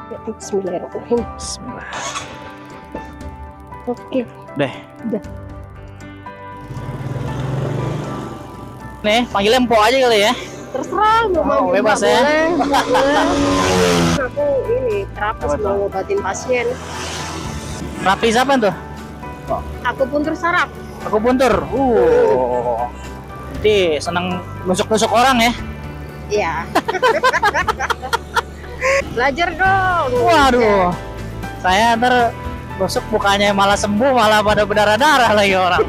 Ya, Bismillahirrahmanirrahim. Bismillah. Oke. Deh. Udah. Nih, panggilnya Empok aja kali ya. Terserah mau manggil bebas Mbak, ya. boleh, nggak boleh. Aku ini terapis Apa mau tuh? ngobatin pasien. Rapi siapa tuh? Aku pun tersarap. Aku puntur. Jadi seneng nusuk-nusuk orang ya. Iya. Belajar dong. Waduh. Saya ntar nusuk bukannya malah sembuh, malah pada berdarah-darah lagi orang.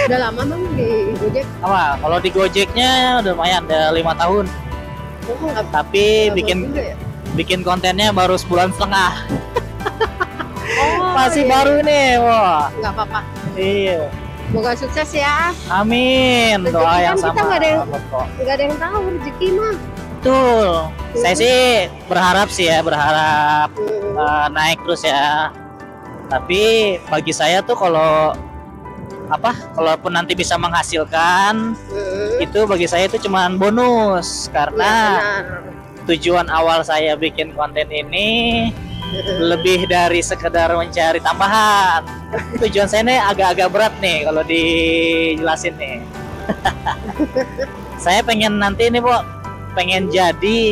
Udah lama dong di Gojek. Apa? Kalau di Gojeknya udah lumayan, udah 5 tahun. Oh, nggak Tapi nggak bikin juga ya? bikin kontennya baru sebulan setengah. Oh, Masih iya. baru nih, wah. Nggak apa-apa. Iya. Semoga sukses ya. Amin. Rezeki Doa kan yang kita sama. nggak ada yang- Betul. Nggak ada yang tahu rezeki mah. Betul. Saya sih berharap sih ya, berharap naik terus ya. Tapi bagi saya tuh kalau kalaupun nanti bisa menghasilkan, itu bagi saya itu cuman bonus Iya, karena benar. tujuan awal saya bikin konten ini lebih dari sekedar mencari tambahan. Tujuan saya ini agak-agak berat nih kalau dijelasin nih. Saya pengen nanti ini, Bu, pengen jadi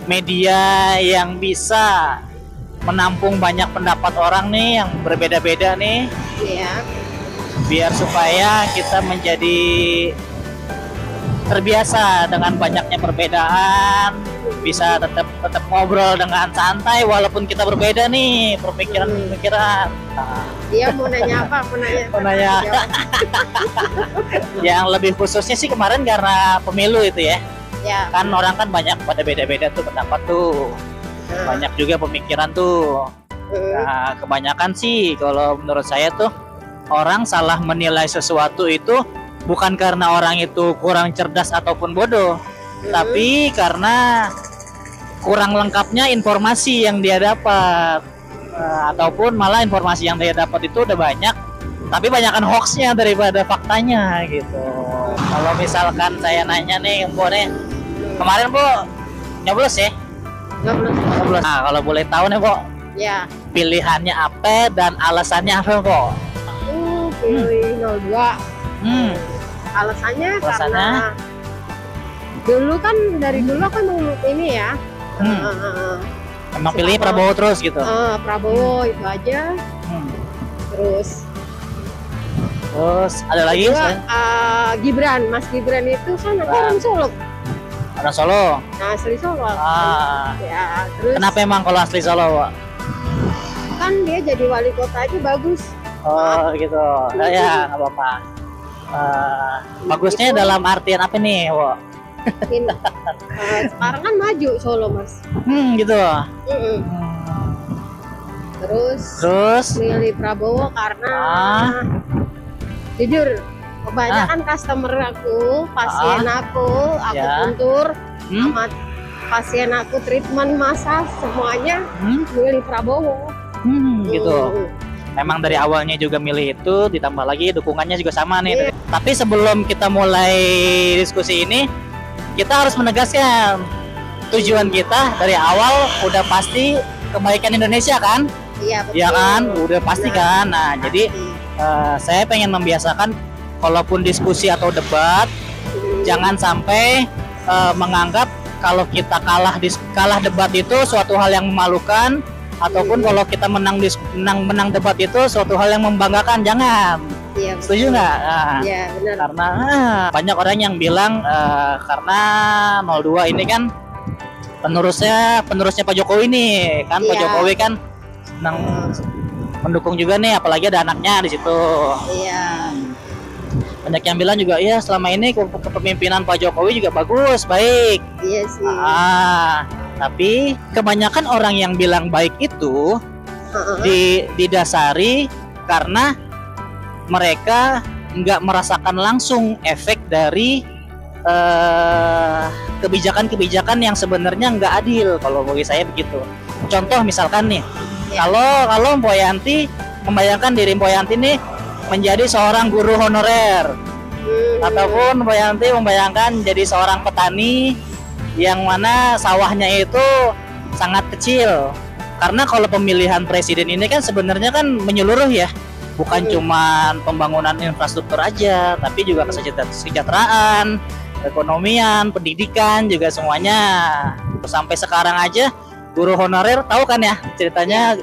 media yang bisa menampung banyak pendapat orang nih yang berbeda-beda nih, Iya. biar supaya kita menjadi terbiasa dengan banyaknya perbedaan, bisa tetap ngobrol dengan santai walaupun kita berbeda nih pemikiran-pemikiran. Nah, Iya, mau nanya apa? Mau nanya. yang lebih khususnya sih kemarin karena pemilu itu ya, Ya. kan orang kan banyak pada beda-beda tuh pendapat tuh, banyak juga pemikiran tuh. Nah, kebanyakan sih kalau menurut saya tuh orang salah menilai sesuatu itu bukan karena orang itu kurang cerdas ataupun bodoh, tapi karena kurang lengkapnya informasi yang dia dapat. Ataupun malah informasi yang dia dapat itu udah banyak, tapi banyakan hoaxnya daripada faktanya gitu. Kalau misalkan saya nanya nih, Bu nih, kemarin Bu nyoblos ya? Nggak belum. Nyoblos. Nah, kalau boleh tahu nih, Bu, Ya. pilihannya apa dan alasannya apa, Bu? Pilih 02. Alasannya? Alasannya karena dulu kan dari dulu kan ini ya. Emang pilih Prabowo terus gitu. Prabowo itu aja. Terus Terus ada lagi? kedua, Gibran, Mas Gibran itu kan orang Solo. Orang Solo. Nah, asli Solo. Ah. Ya, terus Kenapa emang kalau asli Solo, Bu? kan dia jadi wali kota aja bagus. Oh gitu. Ya nggak apa-apa. Bagusnya Gitu. dalam artian apa nih, Bu? Ini, sekarang kan maju Solo, Mas. Gitu. Terus Terus milih Prabowo karena jujur kebanyakan customer aku, pasien aku Ya. puntur, sama pasien aku treatment massage semuanya milih Prabowo. gitu. Memang dari awalnya juga milih itu, ditambah lagi dukungannya juga sama nih. Iya. Tapi sebelum kita mulai diskusi ini, kita harus menegaskan tujuan kita dari awal udah pasti kebaikan Indonesia kan? Iya, betul. Iya kan? Udah pasti Benar. kan? Nah, jadi saya pengen membiasakan kalaupun diskusi atau debat, jangan sampai menganggap kalau kita kalah debat itu suatu hal yang memalukan, ataupun kalau kita menang debat itu suatu hal yang membanggakan. Jangan. Iya, Setuju nggak? Nah, Iya, benar. karena banyak orang yang bilang karena 02 ini kan penerusnya Pak Jokowi nih kan. Pak Iya. Jokowi kan senang mendukung juga nih, apalagi ada anaknya di situ. Iya. Banyak yang bilang juga ya selama ini kepemimpinan Pak Jokowi juga bagus, baik. Iya sih. Tapi kebanyakan orang yang bilang baik itu didasari karena mereka nggak merasakan langsung efek dari kebijakan-kebijakan yang sebenarnya nggak adil. Kalau bagi saya begitu. Contoh misalkan nih, kalau Mpok Yanti membayangkan diri Mpok Yanti nih menjadi seorang guru honorer, ataupun Mpok Yanti membayangkan jadi seorang petani yang mana sawahnya itu sangat kecil. Karena kalau pemilihan presiden ini kan sebenarnya kan menyeluruh ya, bukan cuman pembangunan infrastruktur aja, tapi juga kesejahteraan, ekonomian, pendidikan juga semuanya. Sampai sekarang aja guru honorer tahu kan ya ceritanya,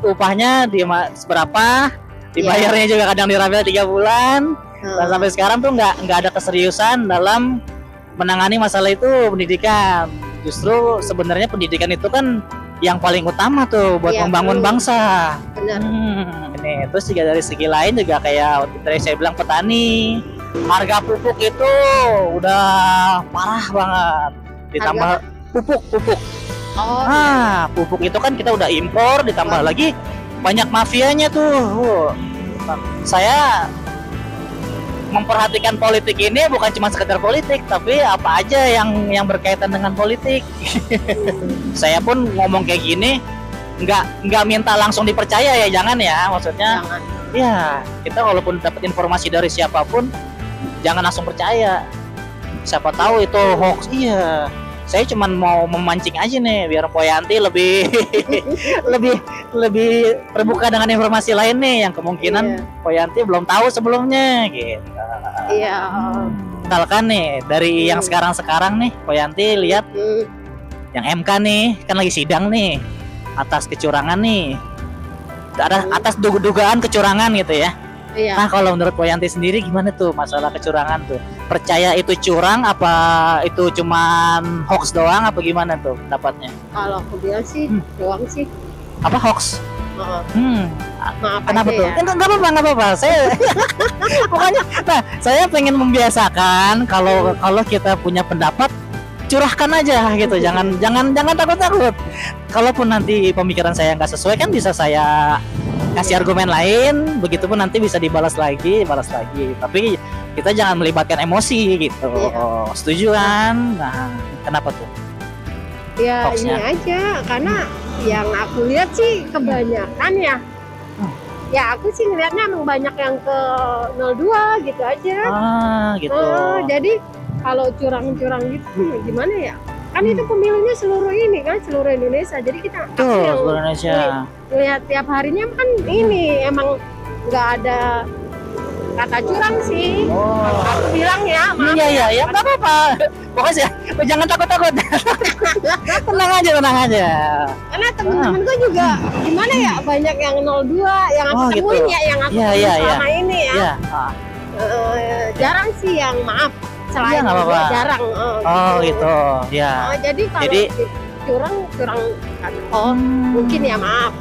upahnya seberapa, dibayarnya juga kadang dirabel 3 bulan. Dan sampai sekarang tuh nggak ada keseriusan dalam menangani masalah itu pendidikan. Justru sebenarnya pendidikan itu kan yang paling utama tuh buat membangun bangsa. Benar. Ini terus juga dari segi lain juga kayak tadi saya bilang petani, harga pupuk itu udah parah banget. Ditambah pupuk. Pupuk itu kan kita udah impor, ditambah lagi banyak mafianya tuh. Saya memperhatikan politik ini bukan cuma sekedar politik, tapi apa aja yang berkaitan dengan politik. Saya pun ngomong kayak gini nggak minta langsung dipercaya ya, jangan ya, maksudnya jangan. Ya kita walaupun dapat informasi dari siapapun jangan langsung percaya, siapa tahu itu hoax. Iya, saya cuma mau memancing aja nih biar Poyanti lebih lebih terbuka dengan informasi lain nih yang kemungkinan Poyanti belum tahu sebelumnya gitu. Iya. Misalkan nih dari yang sekarang nih Poyanti lihat yang MK nih kan lagi sidang nih atas kecurangan nih, atas dugaan kecurangan gitu ya. Iya. Nah kalau menurut Poyanti sendiri gimana tuh masalah kecurangan tuh? Percaya itu curang apa itu cuman hoax doang apa gimana tuh pendapatnya? Kalau aku bilang sih doang sih. Apa hoax? Maaf kenapa aja tuh? ya. Nggak apa-apa. Saya pokoknya, nah saya pengen membiasakan kalau kita punya pendapat curahkan aja gitu, jangan takut. Kalaupun nanti pemikiran saya nggak sesuai kan bisa saya kasih argumen lain, begitupun nanti bisa dibalas lagi. Tapi kita jangan melibatkan emosi gitu. Setuju kan? Nah, kenapa tuh? Ya hoaxnya? Ini aja, karena yang aku lihat sih kebanyakan ya. Ya aku sih ngelihatnya emang banyak yang ke 02 gitu aja. Gitu. Jadi kalau curang-curang gitu gimana ya? Kan itu pemilunya seluruh Indonesia. Jadi kita yang seluruh Indonesia. Lihat tiap harinya kan ini emang nggak ada kata curang sih. Aku bilang ya, maaf. Iya, nggak apa-apa. Pokoknya jangan takut. tenang aja. Karena temen-temen gue juga gimana ya, banyak yang 02 yang aku temuin gitu. yang aku temuin selama ini ya. Jarang sih yang maaf. Selain apa-apa. Jarang. Gitu. Ya. Jadi kalau curang mungkin ya maaf.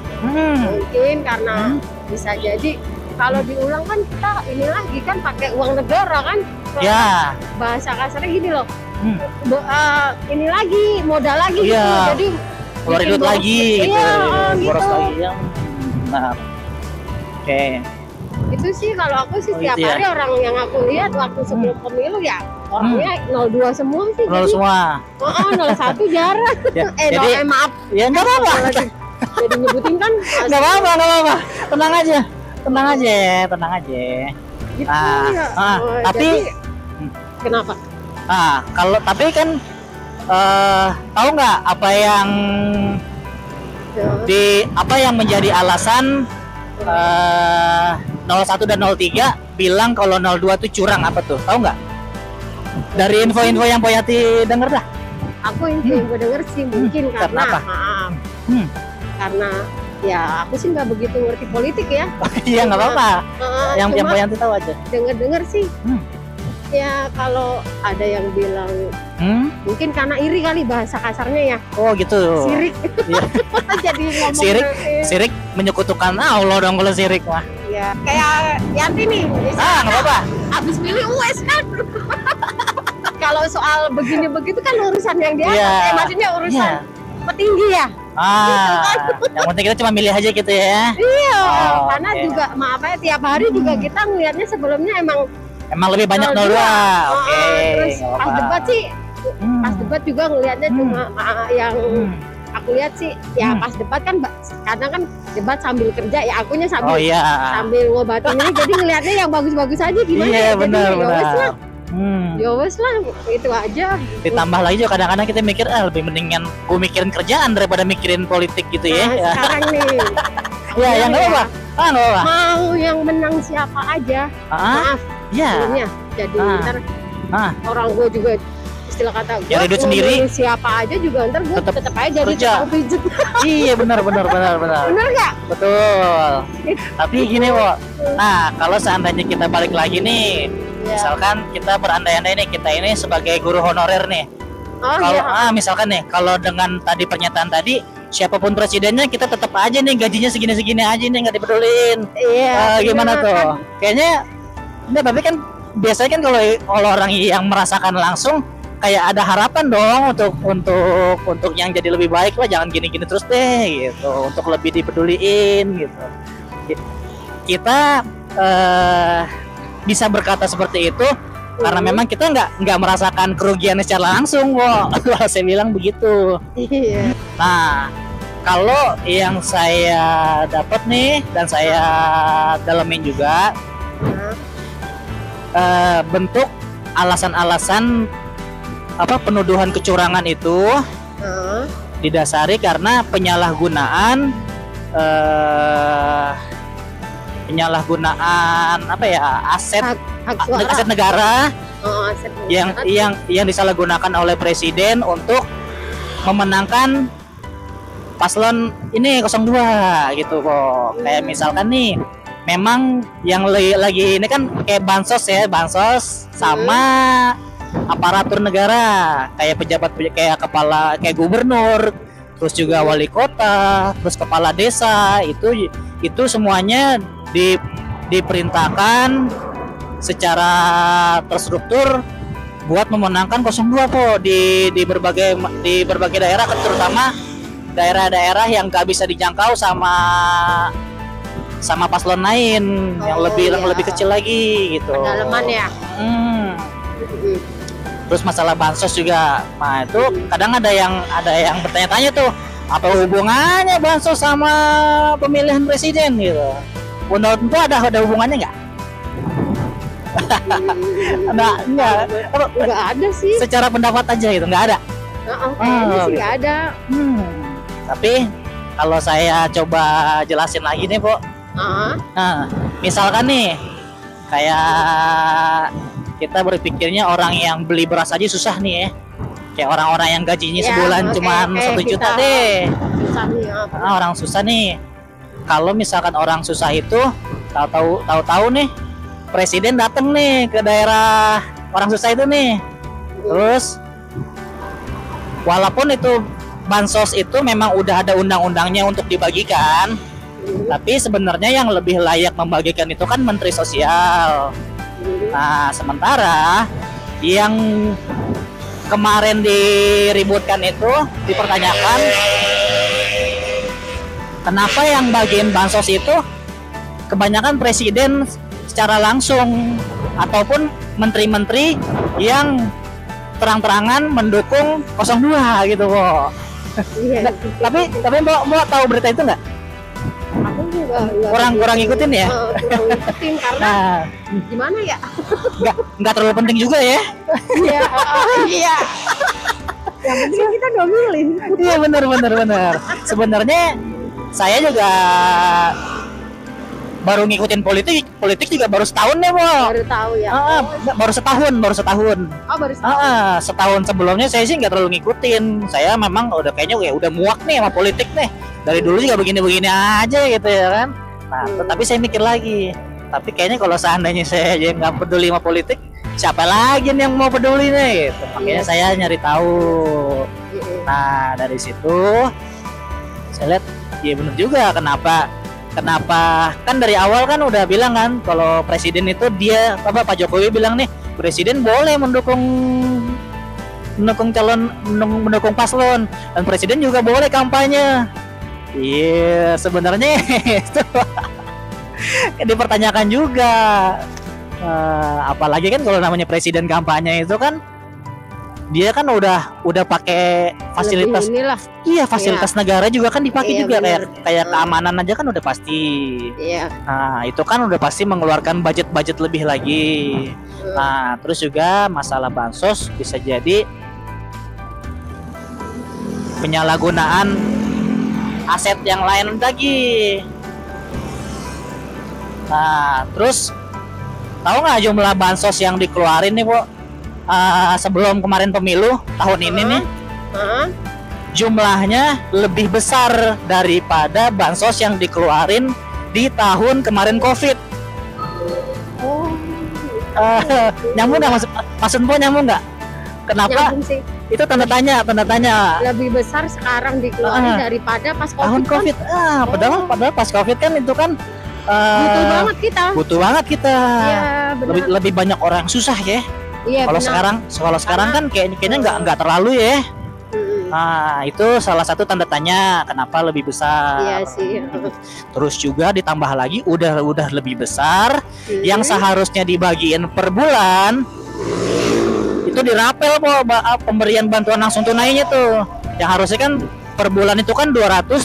Mungkin karena bisa jadi kalau diulang kan kita ini lagi kan pakai uang negara kan. Ya. Bahasa kasarnya gini loh. Ini lagi modal lagi gitu. Jadi keluar duit lagi gitu. Boros gitu. lagi ya. Nah. Oke. Itu sih kalau aku sih tiap hari orang yang aku lihat waktu sebelum pemilu ya orangnya 02 semua sih. 02 semua. 01 jarang. Jadi maaf. Ya nggak apa-apa. Jadi nyebutin kan. Nggak apa-apa. Tenang aja. Gitu, Tapi jadi, kenapa? Kalau tapi kan tahu nggak apa yang menjadi alasan 01 dan 03 bilang kalau 02 itu curang, apa tuh? Tahu nggak? Dari info-info yang Poyanti denger dah. Aku yang gue denger sih mungkin karena karena ya aku sih nggak begitu ngerti politik ya. Iya nggak apa-apa. Yang Poyanti tahu aja. Denger sih. Ya kalau ada yang bilang mungkin karena iri kali bahasa kasarnya ya. Oh gitu. Sirik. Jadi ngomong sirik menyekutukan Allah dong kalau sirik mah. Ya kayak Yanti nih. Nggak apa-apa. Habis milih US kan. Kalau soal begini begitu kan urusan yang dia maksudnya urusan petinggi ya. Gitu kan. Yang penting kita cuma milih aja gitu ya. Iya. Karena juga maaf ya tiap hari juga kita ngelihatnya sebelumnya emang lebih banyak 02. Terus pas debat sih, pas debat juga ngelihatnya cuma yang aku lihat sih ya pas debat kan kadang kan debat sambil kerja ya akunya sambil ngobatin ini jadi ngelihatnya yang bagus-bagus aja gimana iya, ya benar. Ya wes lah, itu aja. Ditambah lagi juga kadang-kadang kita mikir lebih mendingan gue mikirin kerjaan daripada mikirin politik gitu ya. Nah, sekarang nih. Ya, yang nggak apa? Nggak apa. Mau yang menang siapa aja. Maaf. Ya. Sebelumnya. Jadi ntar orang gue juga istilah kata gue cari duit sendiri. Siapa aja juga ntar gue tetap aja jadi tukang pijet. Iya benar. Bener nggak? Betul. Tapi gini Wo. Nah kalau seandainya kita balik lagi nih, misalkan kita berandai-andai nih, kita ini sebagai guru honorer nih. Kalau misalkan nih, kalau dengan tadi pernyataan tadi, siapapun presidennya kita tetap aja nih gajinya segini-segini aja nih, nggak dipeduliin. Iya. Gimana tuh? Kan. Kayaknya, tapi kan biasanya kan kalau orang yang merasakan langsung kayak ada harapan dong untuk yang jadi lebih baik lah, jangan gini-gini terus deh gitu, untuk lebih dipeduliin gitu. Kita bisa berkata seperti itu karena memang kita nggak merasakan kerugian secara langsung kok. Saya bilang begitu. Nah kalau yang saya dapat nih dan saya dalamin juga bentuk alasan-alasan penuduhan kecurangan itu didasari karena penyalahgunaan aset negara yang disalahgunakan oleh presiden untuk memenangkan paslon ini 02 gitu kok. Kayak misalkan nih, memang yang lagi ini kan kayak bansos sama aparatur negara, kayak pejabat kayak kepala, kayak gubernur, terus juga wali kota, terus kepala desa, itu semuanya diperintahkan secara terstruktur buat memenangkan 02 kok di berbagai daerah, terutama daerah-daerah yang gak bisa dijangkau sama paslon lain yang lebih kecil lagi gitu. Pendalaman ya. Terus masalah bansos juga, nah itu kadang ada yang bertanya-tanya tuh, apa hubungannya bansos sama pemilihan presiden gitu? Menurut itu ada hubungannya nggak? Nggak ada sih. Secara pendapat aja gitu, nggak ada. Nggak ada. Tapi kalau saya coba jelasin lagi nih, Po. Nah, misalkan nih, kayak kita berpikirnya orang yang beli beras aja susah nih ya. Kayak orang-orang yang gajinya sebulan cuma 1 juta deh. Orang susah nih. Kalau misalkan orang susah itu tahu-tahu nih presiden datang nih ke daerah orang susah itu nih. Terus walaupun itu bansos itu memang udah ada undang-undangnya untuk dibagikan, tapi sebenarnya yang lebih layak membagikan itu kan Menteri Sosial. Nah, sementara yang kemarin diributkan itu dipertanyakan, kenapa yang bagian bansos itu kebanyakan presiden secara langsung ataupun menteri-menteri yang terang-terangan mendukung 02 gitu kok. Iya. Tapi Mbak tahu berita itu nggak? Aku juga kurang ngikutin ya. Kurang ngikutin karena gimana ya? Nggak terlalu penting juga ya. Iya. Iya. Yang penting kita domilin. Iya benar. Sebenarnya saya juga baru ngikutin politik juga baru setahun ya, Bo. Baru tahu ya. Baru setahun. Oh, baru setahun. Setahun sebelumnya saya sih nggak terlalu ngikutin. Saya memang kayaknya udah muak nih sama politik nih. Dari dulu juga begini-begini aja gitu ya kan. Nah, tapi saya mikir lagi. Tapi kayaknya kalau seandainya saya aja nggak peduli sama politik, siapa lagi nih yang mau peduli nih? Gitu. Makanya saya nyari tahu. Nah, dari situ saya lihat, ya benar juga kenapa kan dari awal kan udah bilang kan kalau presiden itu Pak Jokowi bilang nih, presiden boleh mendukung paslon dan presiden juga boleh kampanye. Iya, sebenarnya itu dipertanyakan juga. Apalagi kan kalau namanya presiden kampanye itu kan dia kan udah pakai fasilitas. Lebih inilah. Iya, fasilitas negara juga kan dipakai Iya, juga, bener. kayak keamanan aja kan udah pasti. Iya. Nah, itu kan udah pasti mengeluarkan budget lebih lagi. Nah, terus juga masalah bansos bisa jadi penyalahgunaan aset yang lain lagi. Nah, terus tahu nggak jumlah bansos yang dikeluarin nih, Bu? Sebelum kemarin pemilu tahun ini nih, jumlahnya lebih besar daripada bansos yang dikeluarin di tahun kemarin COVID. Oh. Nyambung nggak maksud Po, nyambung nggak? Kenapa? Nyambung sih. Itu tanda tanya. Lebih besar sekarang dikeluarin daripada pas COVID. Tahun COVID. Padahal pas COVID kan itu kan butuh banget kita. Iya, benar. Lebih banyak orang yang susah ya. Iya, Kalau sekarang kan kayaknya nggak terlalu ya. Nah, itu salah satu tanda tanya kenapa lebih besar. Iya sih. Terus juga ditambah lagi udah lebih besar yang seharusnya dibagiin per bulan itu dirapel kok pemberian bantuan langsung tunainya tuh. Yang harusnya kan per bulan itu kan 200.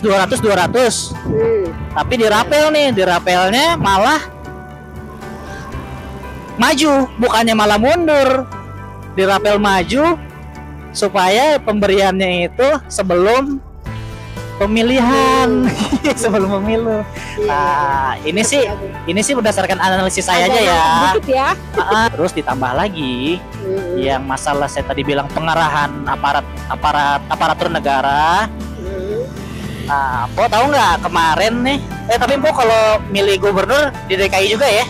Tapi dirapelnya malah maju, bukannya malah mundur. Dirapel maju supaya pemberiannya itu sebelum pemilihan. Sebelum pemilu. Nah, ini sih berdasarkan analisis saya aja ya. Terus ditambah lagi yang masalah saya tadi bilang pengarahan aparatur negara. Nah, Po tahu nggak kemarin nih? Tapi Po kalau milih gubernur di DKI juga ya?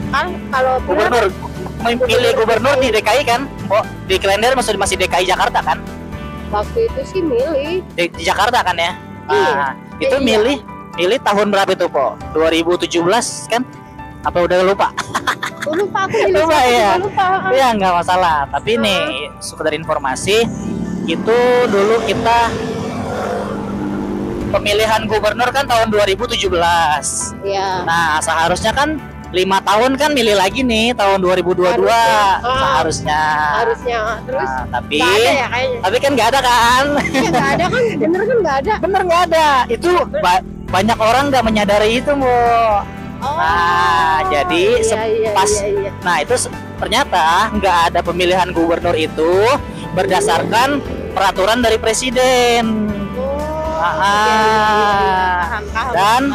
Kan kalau Gubernur milih gubernur di DKI kan? Po di Klender masih DKI Jakarta kan? Waktu itu sih milih Di Jakarta kan ya? Iya. Itu milih tahun berapa itu Po? 2017 kan? Apa udah lupa? Lupa aku milih. Lupa. Ya nggak masalah. Tapi nih sekedar informasi, itu dulu kita pemilihan gubernur kan tahun 2017. Iya. Nah, seharusnya kan 5 tahun kan milih lagi nih tahun 2022 seharusnya. Terus tapi nggak ada ya kayaknya. Tapi kan nggak ada kan? Nggak ada kan? Bener kan nggak ada? Bener nggak ada. Itu banyak orang nggak menyadari itu, Bu. Nah, jadi iya. Nah, itu ternyata nggak ada pemilihan gubernur itu berdasarkan peraturan dari presiden. Paham.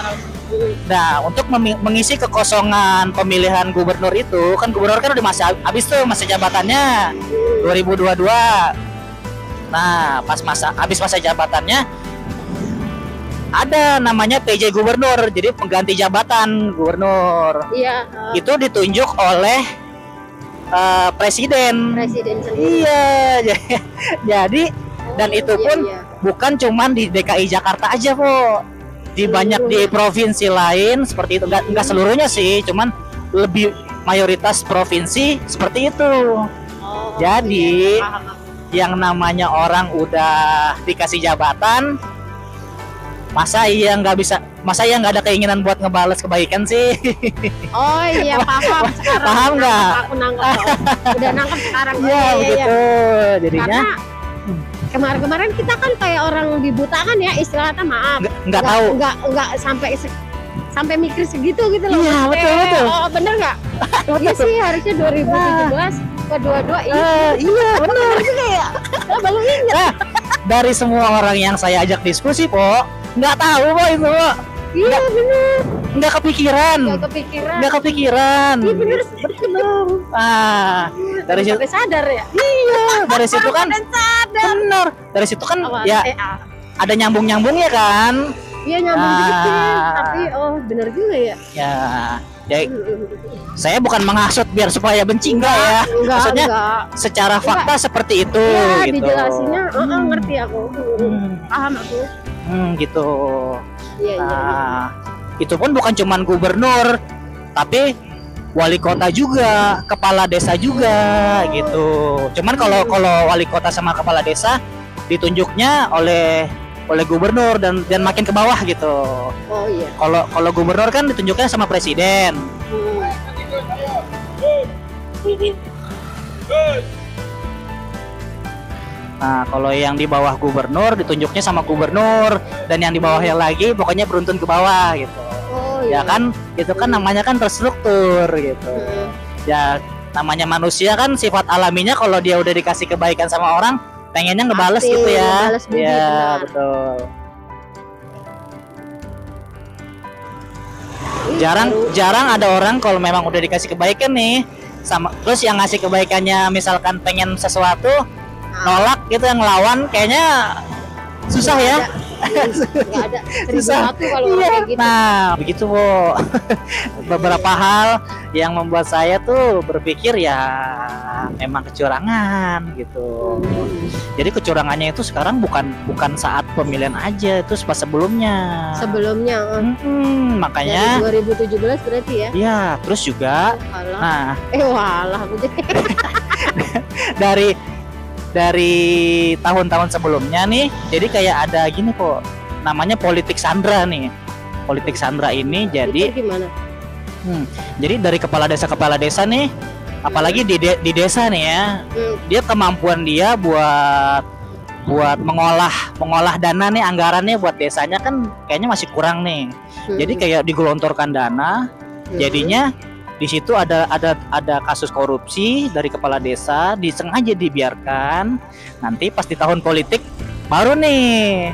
Nah, untuk mengisi kekosongan pemilihan gubernur itu, kan gubernur kan udah habis tuh masa jabatannya 2022. Nah, habis masa jabatannya ada namanya PJ gubernur, jadi pengganti jabatan gubernur. Iya. Itu ditunjuk oleh presiden. Iya, jadi dan itu pun bukan cuman di DKI Jakarta aja, Po. Di banyak di provinsi lain seperti itu, enggak seluruhnya sih, cuman lebih mayoritas provinsi seperti itu. Jadi yang namanya orang udah dikasih jabatan, masa iya nggak ada keinginan buat ngebales kebaikan sih? Oh iya, paham sekarang. Paham nggak? Aku nangkep. Udah nangkep sekarang. Iya, begitu. Jadinya kemarin kita kan kayak orang dibutakan ya, istilahnya, maaf. Nggak tahu. Nggak sampai mikir segitu gitu loh. Iya, betul. Oh, bener nggak? Iya sih, harusnya 2017 ke 22. Iya, bener juga ya. Baru ingat. Dari semua orang yang saya ajak diskusi, Po, nggak tahu, Po, itu, Po. Iya, bener. Nggak kepikiran. Iya, bener. Dari situ sadar ya. Iya, dari situ kan bener. Dari situ kan ya ada nyambung-nyambungnya kan. Iya, nyambung dikit. Tapi bener juga ya. Ya, saya bukan menghasut biar supaya benci enggak ya. Maksudnya secara fakta seperti itu. Iya, gitu. Dijelasinnya, ngerti aku. Paham aku. Gitu. Iya. Itu pun bukan cuman gubernur, tapi wali kota juga, kepala desa juga, gitu. Cuman kalau wali kota sama kepala desa ditunjuknya oleh gubernur dan makin ke bawah gitu. Oh iya. Kalau gubernur kan ditunjuknya sama presiden. Nah, kalau yang di bawah gubernur ditunjuknya sama gubernur, dan yang di bawahnya lagi pokoknya beruntun ke bawah gitu. Oh Ya iya. kan, itu kan namanya kan terstruktur gitu. Ya namanya manusia kan sifat alaminya kalau dia udah dikasih kebaikan sama orang, pengennya ngebales Pasti gitu ya. ngebales budi, Ya, benar. betul. Ih, Jarang ada orang kalau memang udah dikasih kebaikan nih, sama terus yang ngasih kebaikannya misalkan pengen sesuatu nolak gitu, yang ngelawan kayaknya susah ya. Nggak ada Susah. satu kalau orang kayak gitu. Nah, begitu Bu. Beberapa hal yang membuat saya tuh berpikir ya memang kecurangan gitu. Jadi kecurangannya itu sekarang bukan saat pemilihan aja, itu pas sebelumnya. Sebelumnya Makanya dari 2017 berarti ya. ya, terus juga Walah. nah Walah. dari tahun-tahun sebelumnya nih, jadi kayak ada gini kok, namanya politik sandra nih. Politik sandra ini jadi Itu gimana? jadi dari kepala desa nih, apalagi di desa nih ya, dia kemampuan dia buat mengolah dana nih, anggarannya buat desanya kan kayaknya masih kurang nih. Jadi kayak digelontorkan dana, jadinya di situ ada kasus korupsi dari kepala desa, disengaja dibiarkan. Nanti pas di tahun politik baru nih,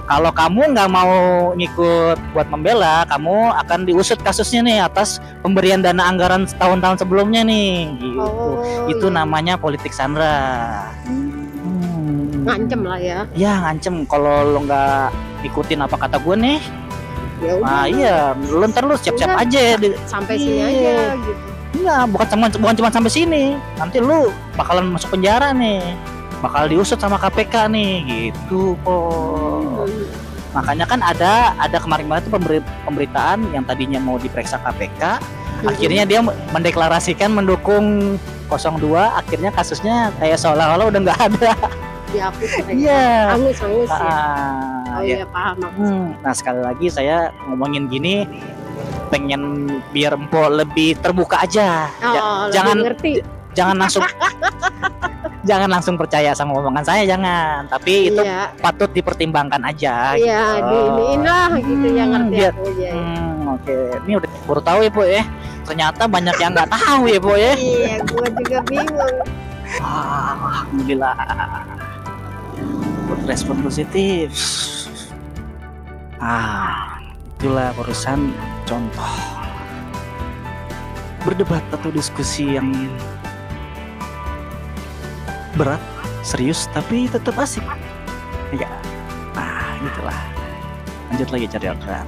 kalau kamu nggak mau ngikut buat membela, kamu akan diusut kasusnya nih atas pemberian dana anggaran tahun-tahun sebelumnya nih gitu. Itu namanya politik sandra. Ngancem lah ya. Ya, ngancem kalau lo nggak ikutin apa kata gue nih. Ya udah. Nah iya, lu ntar lu siap-siap aja ya. Sampai sini aja gitu. Enggak, bukan cuma sampai sini. Nanti lu bakalan masuk penjara nih. Bakal diusut sama KPK nih, gitu kok. Makanya kan ada kemarin tuh pemberitaan yang tadinya mau diperiksa KPK, akhirnya dia mendeklarasikan mendukung 02, akhirnya kasusnya kayak seolah-olah udah nggak ada. Dihapus. Iya. Angus ya. Oh Ya. iya, paham. Nah, sekali lagi saya ngomongin gini pengen biar Mpok lebih terbuka aja. Jangan ngerti. Jangan langsung percaya sama omongan saya, jangan. Tapi itu patut dipertimbangkan aja. Iya, gitu. diiniin lah gitu yang ngerti aku ya. Oke, ini udah baru tahu ya, Bu ya. Ternyata banyak yang nggak tahu ya, Bu ya. Iya, gua juga bingung. Alhamdulillah. Respon positif. Itulah barusan contoh berdebat atau diskusi yang berat, serius, tapi tetap asik. Ya, gitulah. Lanjut lagi cari orderan.